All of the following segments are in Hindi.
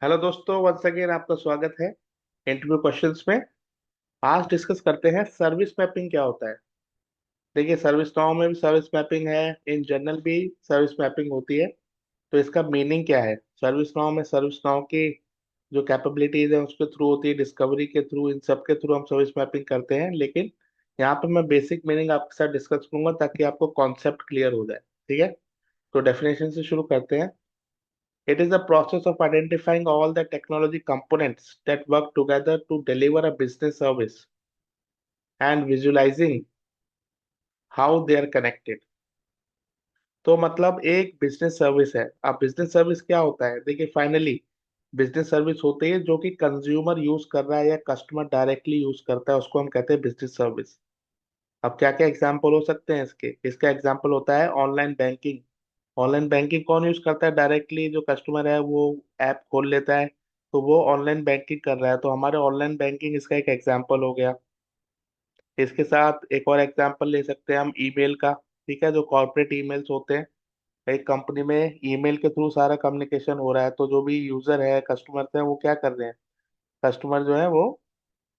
हेलो दोस्तों, वंस अगेन आपका स्वागत है इंटरव्यू क्वेश्चंस में। आज डिस्कस करते हैं सर्विस मैपिंग क्या होता है। देखिए, सर्विस नाउ में भी सर्विस मैपिंग है, इन जनरल भी सर्विस मैपिंग होती है। तो इसका मीनिंग क्या है? सर्विस नाउ में सर्विस नाउ की जो कैपेबिलिटीज है उसके थ्रू होती है, डिस्कवरी के थ्रू, इन सब के थ्रू हम सर्विस मैपिंग करते हैं। लेकिन यहाँ पे मैं बेसिक मीनिंग आपके साथ डिस्कस करूंगा ताकि आपको कॉन्सेप्ट क्लियर हो जाए। ठीक है, तो डेफिनेशन से शुरू करते हैं। It is the process of identifying all the technology components that work together to deliver a business service and visualizing how they are connected. तो मतलब एक बिजनेस सर्विस है। अब बिजनेस सर्विस क्या होता है? देखिए, फाइनली बिजनेस सर्विस होती है जो कि कंज्यूमर यूज कर रहा है या कस्टमर डायरेक्टली यूज करता है, उसको हम कहते हैं बिजनेस सर्विस। अब क्या क्या एग्जांपल हो सकते हैं इसके? इसका एग्जांपल होता है ऑनलाइन बैंकिंग। ऑनलाइन बैंकिंग कौन यूज करता है? डायरेक्टली जो कस्टमर है वो ऐप खोल लेता है, तो वो ऑनलाइन बैंकिंग कर रहा है, तो हमारे ऑनलाइन बैंकिंग इसका एक एग्जांपल हो गया। इसके साथ एक और एग्जांपल ले सकते हैं हम ईमेल का। ठीक है, जो कॉर्पोरेट ईमेल्स होते हैं, एक कंपनी में ईमेल के थ्रू सारा कम्युनिकेशन हो रहा है, तो जो भी यूजर है, कस्टमर है, वो क्या कर रहे हैं? कस्टमर जो है वो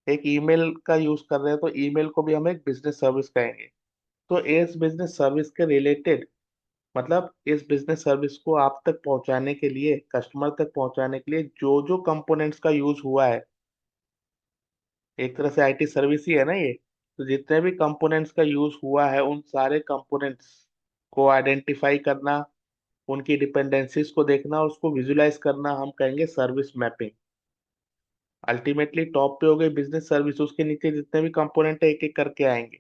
एक ईमेल का यूज कर रहे हैं, तो ईमेल को भी हम एक बिजनेस सर्विस कहेंगे। तो इस बिजनेस सर्विस के रिलेटेड, मतलब इस बिजनेस सर्विस को आप तक पहुंचाने के लिए, कस्टमर तक पहुंचाने के लिए जो जो कंपोनेंट्स का यूज हुआ है, एक तरह से आईटी सर्विस ही है ना ये। तो जितने भी कंपोनेंट्स का यूज हुआ है उन सारे कंपोनेंट्स को आइडेंटिफाई करना, उनकी डिपेंडेंसीज को देखना और उसको विजुलाइज करना हम कहेंगे सर्विस मैपिंग। अल्टीमेटली टॉप पे हो गई बिजनेस सर्विस, उसके नीचे जितने भी कंपोनेंट है एक एक करके आएंगे।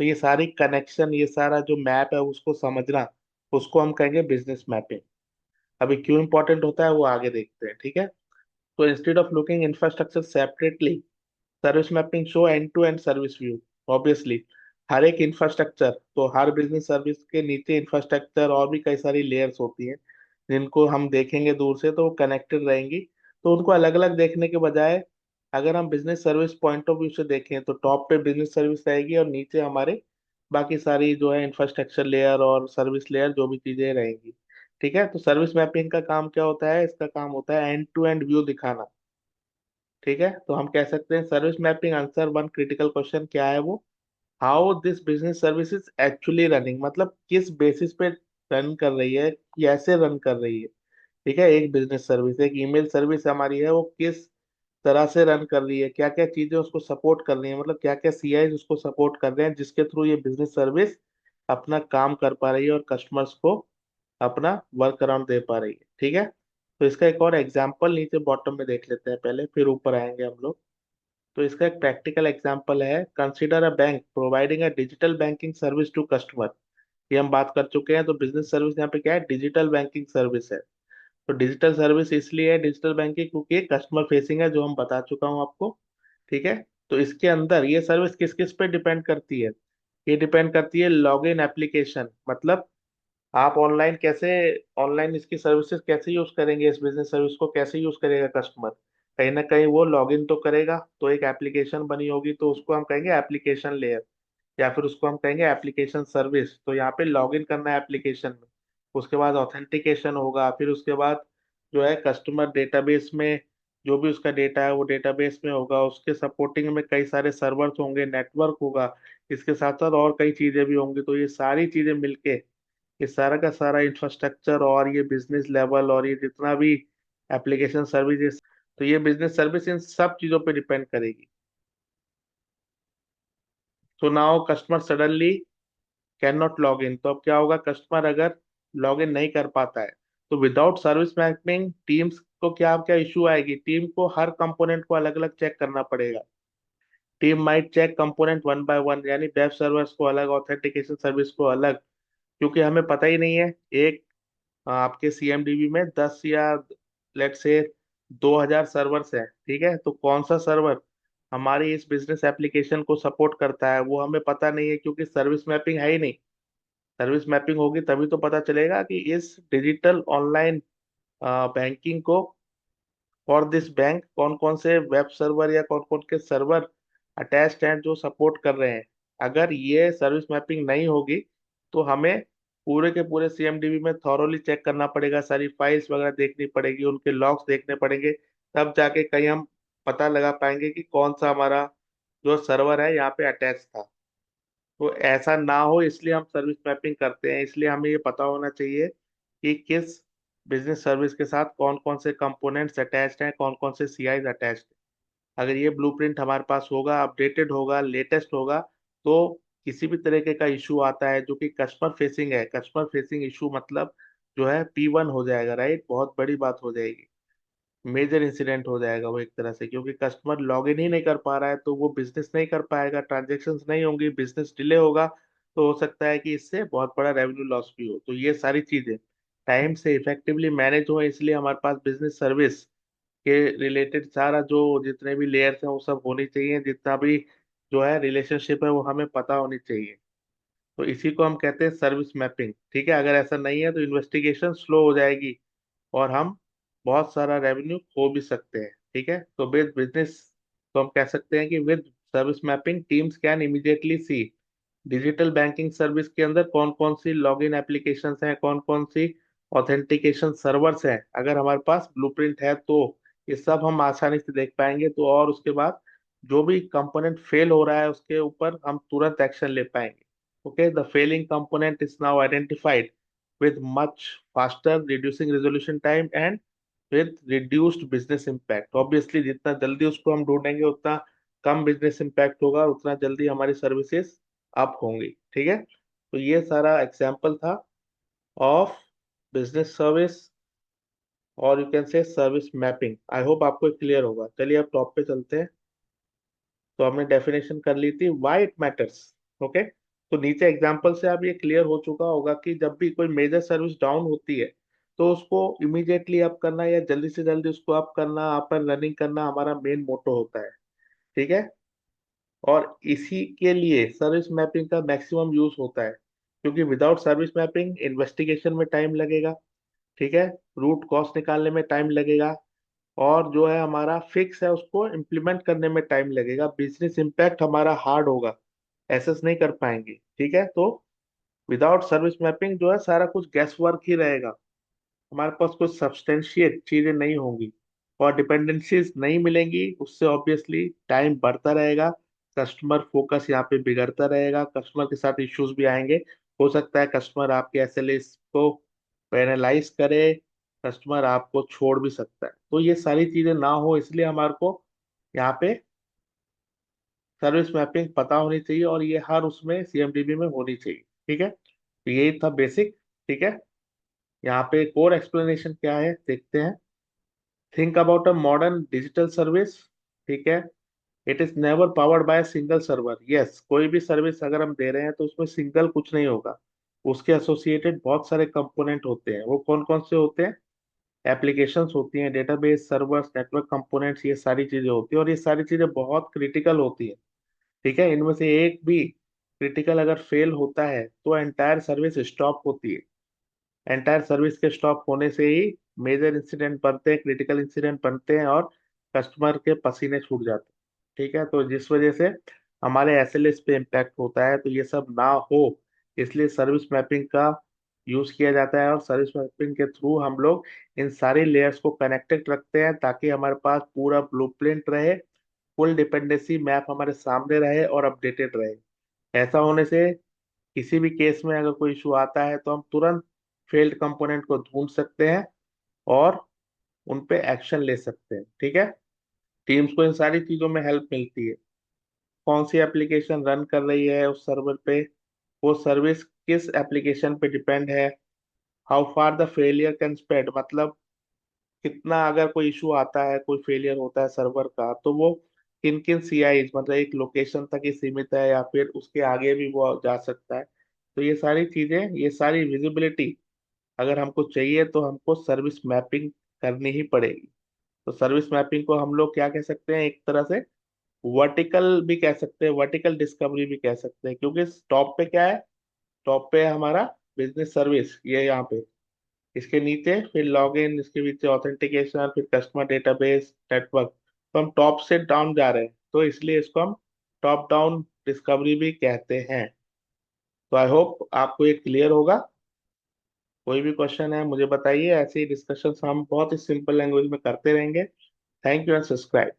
तो ये सारी कनेक्शन, ये सारा जो मैप है उसको समझना, उसको हम कहेंगे बिजनेस मैपिंग। अभी क्यों इंपॉर्टेंट होता है वो आगे देखते हैं। ठीक है, तो instead of looking infrastructure separately, service mapping show end to end service view. Obviously हर एक इंफ्रास्ट्रक्चर, तो हर बिजनेस सर्विस के नीचे इंफ्रास्ट्रक्चर और भी कई सारी लेयर्स होती हैं जिनको हम देखेंगे दूर से तो वो कनेक्टेड रहेंगी। तो उनको अलग अलग देखने के बजाय अगर हम business service point of view से देखें तो टॉप पे बिजनेस सर्विस रहेगी और नीचे हमारे बाकी सारी जो है इंफ्रास्ट्रक्चर लेयर और सर्विस लेयर जो भी चीजें रहेंगी। ठीक है, तो सर्विस मैपिंग का काम क्या होता है? इसका काम होता है एंड टू एंड व्यू दिखाना। ठीक है, तो हम कह सकते हैं service mapping answer one critical question क्या है वो, how this business service is actually running, मतलब किस बेसिस पे रन कर रही है, कैसे रन कर रही है। ठीक है, एक बिजनेस सर्विस, एक ईमेल सर्विस हमारी है, वो किस तरह से रन कर रही है, क्या क्या चीजें उसको सपोर्ट कर रही है, मतलब क्या क्या सीआई उसको सपोर्ट कर रहे हैं जिसके थ्रू ये बिजनेस सर्विस अपना काम कर पा रही है और कस्टमर्स को अपना वर्क अराउंड दे पा रही है। ठीक है, तो इसका एक और एग्जांपल नीचे बॉटम में देख लेते हैं पहले, फिर ऊपर आएंगे हम लोग। तो इसका एक प्रैक्टिकल एग्जांपल है, consider a bank providing a digital banking service to customer. ये हम बात कर चुके हैं, तो बिजनेस सर्विस यहाँ पे क्या है? डिजिटल बैंकिंग सर्विस है। तो डिजिटल सर्विस इसलिए है डिजिटल बैंकिंग क्योंकि ये कस्टमर फेसिंग है, जो हम बता चुका हूँ आपको। ठीक है, तो इसके अंदर ये सर्विस किस किस पे डिपेंड करती है? ये डिपेंड करती है लॉग इन एप्लीकेशन, मतलब आप ऑनलाइन कैसे, ऑनलाइन इसकी सर्विसेज कैसे यूज करेंगे, इस बिजनेस सर्विस को कैसे यूज करेगा कस्टमर? कहीं ना कहीं वो लॉगिन तो करेगा, तो एक एप्लीकेशन बनी होगी, तो उसको हम कहेंगे एप्लीकेशन लेयर, या फिर उसको हम कहेंगे एप्लीकेशन सर्विस। तो यहाँ पे लॉगिन करना है एप्लीकेशन में, उसके बाद ऑथेंटिकेशन होगा, फिर उसके बाद जो है कस्टमर डेटाबेस में जो भी उसका डेटा है वो डेटाबेस में होगा, उसके सपोर्टिंग में कई सारे सर्वर्स होंगे, नेटवर्क होगा, इसके साथ साथ और कई चीजें भी होंगी। तो ये सारी चीजें मिलके ये सारा का सारा इंफ्रास्ट्रक्चर और ये बिजनेस लेवल और ये जितना भी एप्लीकेशन सर्विसेज, तो ये बिजनेस सर्विस इन सब चीजों पे डिपेंड करेगी। तो now customer suddenly can not log in, तो अब क्या होगा? कस्टमर अगर लॉग इन नहीं कर पाता है तो विदाउट सर्विस मैपिंग टीम्स को क्या क्या इशू आएगी? टीम को हर कंपोनेंट को अलग अलग चेक करना पड़ेगा। Team might check component one by one, यानी वेब सर्वर्स को अलग, ऑथेंटिकेशन सर्विस को अलग, क्योंकि हमें पता ही नहीं है एक आपके सीएमडीबी में 10 या लेट से 2000 सर्वर्स हैं। ठीक है, तो कौन सा सर्वर हमारी इस बिजनेस एप्लीकेशन को सपोर्ट करता है वो हमें पता नहीं है, क्योंकि सर्विस मैपिंग है ही नहीं। सर्विस मैपिंग होगी तभी तो पता चलेगा कि इस डिजिटल ऑनलाइन बैंकिंग को फॉर दिस बैंक कौन कौन से वेब सर्वर या कौन कौन के सर्वर अटैच्ड हैं जो सपोर्ट कर रहे हैं। अगर ये सर्विस मैपिंग नहीं होगी तो हमें पूरे के पूरे सीएमडीबी में थॉरोली चेक करना पड़ेगा, सारी फाइल्स वगैरह देखनी पड़ेगी, उनके लॉग्स देखने पड़ेंगे, तब जाके कहीं हम पता लगा पाएंगे कि कौन सा हमारा जो सर्वर है यहाँ पे अटैच था। तो ऐसा ना हो इसलिए हम सर्विस मैपिंग करते हैं, इसलिए हमें ये पता होना चाहिए कि किस बिजनेस सर्विस के साथ कौन कौन से कंपोनेंट्स अटैच्ड हैं, कौन कौन से सीआईज अटैच्ड हैं। अगर ये ब्लूप्रिंट हमारे पास होगा, अपडेटेड होगा, लेटेस्ट होगा, तो किसी भी तरीके का इशू आता है जो कि कस्टमर फेसिंग है, कस्टमर फेसिंग इशू मतलब जो है P1 हो जाएगा, राइट, बहुत बड़ी बात हो जाएगी, मेजर इंसिडेंट हो जाएगा वो एक तरह से, क्योंकि कस्टमर लॉग इन ही नहीं कर पा रहा है तो वो बिजनेस नहीं कर पाएगा, ट्रांजेक्शन्स नहीं होंगी, बिजनेस डिले होगा, तो हो सकता है कि इससे बहुत बड़ा रेवेन्यू लॉस भी हो। तो ये सारी चीजें टाइम से इफेक्टिवली मैनेज हो, इसलिए हमारे पास बिजनेस सर्विस के रिलेटेड सारा जो जितने भी लेयर्स हैं वो सब होनी चाहिए, जितना भी जो है रिलेशनशिप है वो हमें पता होनी चाहिए। तो इसी को हम कहते हैं सर्विस मैपिंग, ठीक है। अगर ऐसा नहीं है तो इन्वेस्टिगेशन स्लो हो जाएगी और हम बहुत सारा रेवेन्यू खो भी सकते हैं, ठीक है। तो विद बिजनेस, तो हम कह सकते हैं कि with service mapping teams can immediately see digital banking service के अंदर कौन कौन सी लॉगिन एप्लीकेशंस हैं, कौन कौन सी ऑथेंटिकेशन सर्वर्स हैं। अगर हमारे पास ब्लूप्रिंट है तो ये सब हम आसानी से देख पाएंगे, तो और उसके बाद जो भी कंपोनेंट फेल हो रहा है उसके ऊपर हम तुरंत एक्शन ले पाएंगे। Okay, the failing component is now identified with much faster reducing resolution time and with reduced business impact। Obviously जितना जल्दी उसको हम ढूंढेंगे उतना कम बिजनेस इम्पैक्ट होगा, उतना जल्दी हमारी सर्विसेज अप होंगी, ठीक है। तो ये सारा एग्जांपल था ऑफ बिजनेस सर्विस, और you can say service mapping. I hope आपको क्लियर होगा। चलिए अब टॉप पे चलते हैं। तो हमने डेफिनेशन कर ली थी व्हाई इट मैटर्स। ओके, तो नीचे एग्जांपल से अब ये क्लियर हो चुका होगा कि जब भी कोई मेजर सर्विस डाउन होती है तो उसको इमीडिएटली अप करना या जल्दी से जल्दी उसको अप करना, अप एंड रनिंग करना हमारा मेन मोटो होता है, ठीक है। और इसी के लिए सर्विस मैपिंग का मैक्सिमम यूज होता है, क्योंकि विदाउट सर्विस मैपिंग इन्वेस्टिगेशन में टाइम लगेगा, ठीक है, रूट कॉज निकालने में टाइम लगेगा, और जो है हमारा फिक्स है उसको इम्प्लीमेंट करने में टाइम लगेगा, बिजनेस इम्पैक्ट हमारा हार्ड होगा, एसेस नहीं कर पाएंगे, ठीक है। तो विदाउट सर्विस मैपिंग जो है सारा कुछ गैस वर्क ही रहेगा, हमारे पास कुछ सब्सटेंशिएट चीजें नहीं होंगी और डिपेंडेंसीज नहीं मिलेंगी, उससे ऑब्वियसली टाइम बढ़ता रहेगा, कस्टमर फोकस यहाँ पे बिगड़ता रहेगा, कस्टमर के साथ इश्यूज भी आएंगे। हो सकता है कस्टमर आपके एसएलएस को पेनलाइज करे, कस्टमर आपको छोड़ भी सकता है। तो ये सारी चीजें ना हो इसलिए हमारे को यहाँ पे सर्विस मैपिंग पता होनी चाहिए, और ये हर उसमें सीएमडीबी में होनी चाहिए, ठीक है। तो यही था बेसिक, ठीक है। यहाँ पे कोर एक्सप्लेनेशन क्या है देखते हैं। Think about a modern digital service, ठीक है। It is never powered by single server. Yes, कोई भी सर्विस अगर हम दे रहे हैं तो उसमें सिंगल कुछ नहीं होगा, उसके एसोसिएटेड बहुत सारे कंपोनेंट होते हैं। वो कौन कौन से होते हैं? एप्लीकेशंस होती हैं, डेटाबेस, सर्वर्स, नेटवर्क कंपोनेंट्स, ये सारी चीजें होती हैं, और ये सारी चीजें बहुत क्रिटिकल होती है, ठीक है। इनमें से एक भी क्रिटिकल अगर फेल होता है तो एंटायर सर्विस स्टॉप होती है। एंटायर सर्विस के स्टॉप होने से ही मेजर इंसिडेंट बनते हैं, क्रिटिकल इंसिडेंट बनते हैं, और कस्टमर के पसीने छूट जाते हैं, ठीक है। तो जिस वजह से हमारे एसएलएस पे इम्पैक्ट होता है, तो ये सब ना हो इसलिए सर्विस मैपिंग का यूज किया जाता है, और सर्विस मैपिंग के थ्रू हम लोग इन सारी लेयर्स को कनेक्टेड रखते हैं ताकि हमारे पास पूरा ब्लूप्रिंट रहे, फुल डिपेंडेंसी मैप हमारे सामने रहे और अपडेटेड रहे। ऐसा होने से किसी भी केस में अगर कोई इशू आता है तो हम तुरंत फेल्ड कंपोनेंट को ढूंढ सकते हैं और उन पे एक्शन ले सकते हैं, ठीक है। टीम्स को इन सारी चीजों में हेल्प मिलती है, कौन सी एप्लीकेशन रन कर रही है उस सर्वर पे, वो सर्विस किस एप्लीकेशन पे डिपेंड है, how far the failure can spread, मतलब कितना अगर कोई इशू आता है, कोई फेलियर होता है सर्वर का, तो वो किन किन सीआईज, मतलब एक लोकेशन तक ही सीमित है या फिर उसके आगे भी वो जा सकता है। तो ये सारी चीजें, ये सारी विजिबिलिटी अगर हमको चाहिए तो हमको सर्विस मैपिंग करनी ही पड़ेगी। तो सर्विस मैपिंग को हम लोग क्या कह सकते हैं, एक तरह से वर्टिकल भी कह सकते हैं, वर्टिकल डिस्कवरी भी कह सकते हैं, क्योंकि टॉप पे क्या है, टॉप पे है हमारा बिजनेस सर्विस, ये यहाँ पे, इसके नीचे फिर लॉगिन, इसके नीचे ऑथेंटिकेशन, फिर कस्टमर डेटाबेस, नेटवर्क। तो हम टॉप से डाउन जा रहे हैं, तो इसलिए इसको हम टॉप डाउन डिस्कवरी भी कहते हैं। तो आई होप आपको ये क्लियर होगा। कोई भी क्वेश्चन है मुझे बताइए, ऐसे ही डिस्कशन हम बहुत ही सिंपल लैंग्वेज में करते रहेंगे। Thank you and subscribe.